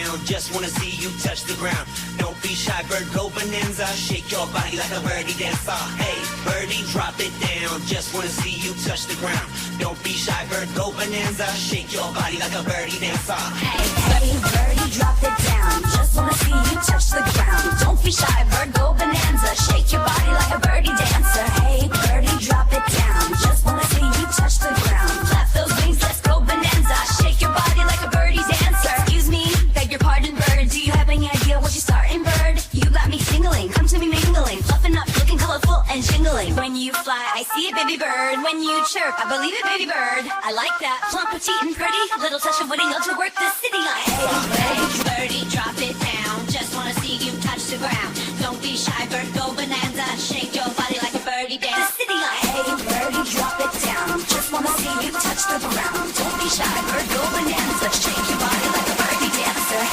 down, just wanna see you touch the ground. Don't be shy, bird, go bonanza. Shake your body like a birdie dancer. Hey, birdie, drop it down, just wanna see you touch the ground. Don't be shy, bird, go bonanza. Shake your body like a birdie dancer. Hey, birdie, drop it down, just wanna see you touch the ground. Don't be shy, bird, go bonanza. Shake your body like a birdie dancer. Hey, birdie, drop it down, just wanna see you touch the ground. Clap those wings, let's go bonanza. Shake your body like a birdie dancer. Excuse me, beg your pardon, bird. Do you have any idea what you're starting, bird? You got me tingling, come to me mingling, fluffing up, looking colorful and jingling. When you fly, I see it, baby bird. When you chirp, I believe it, baby bird. I like that, plump, petite, and pretty. Little touch of witty, to work the city like. Hey, birdie, drop it down. Just wanna see you touch the ground. Don't be shy, bird, go bonanza. Shake your body like a birdie dance. The city like. Hey, birdie, drop it down. Just wanna see you touch the ground. Don't be shy, bird, go bonanza. Shake your body like a birdie dancer.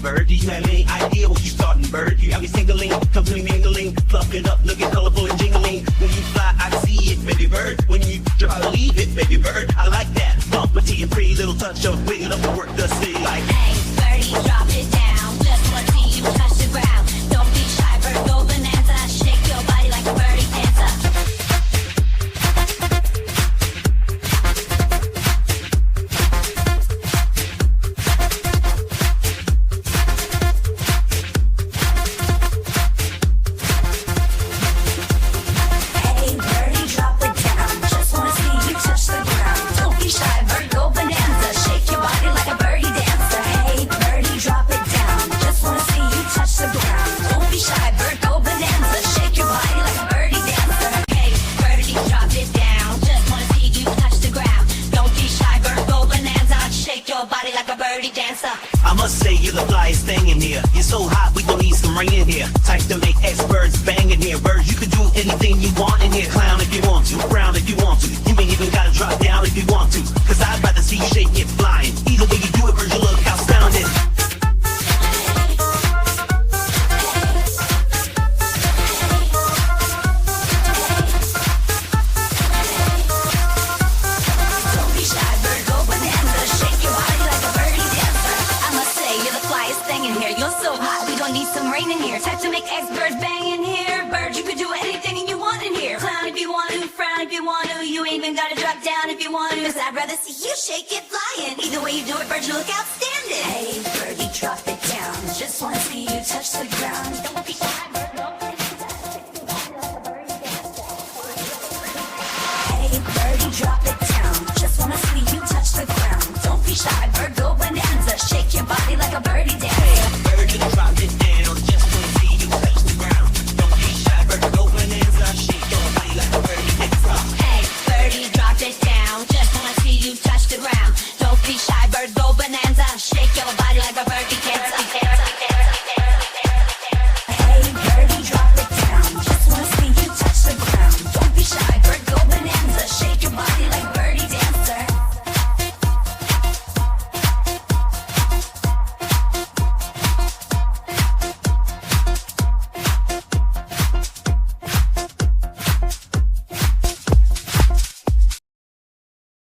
Bird, do you have any idea what you starting, bird? You have me singling, come to me mingling, fluffing up, looking colorful and jingling. When you fly, I see it, baby bird. When you drop, I believe it, baby bird. I like that, bump, petite, and pretty, little touch of wiggle up to work the city like. Hey, birdie, drop it down, just wanna see you touch the ground. Don't be shy, bird, go bonanza. Shake your body like a birdie dancer. I must say you're the flyest thing in here. You're so hot, we gon' need some rain in here. Type to make experts bang in here. Birds, you can do anything you want in here. Clown if you want to, frown if you want to. You ain't even gotta drop down if you want to. Cause I'd rather see you shake it flying. Either way you do it, birds, you look outstanding. Need some rain in here. Type to make experts bang in here. Bird, you could do anything you want in here. Clown if you want to, frown if you want to. You ain't even gotta drop down if you want to. Cause I'd rather see you shake it flying. Either way you do it, bird, you look out.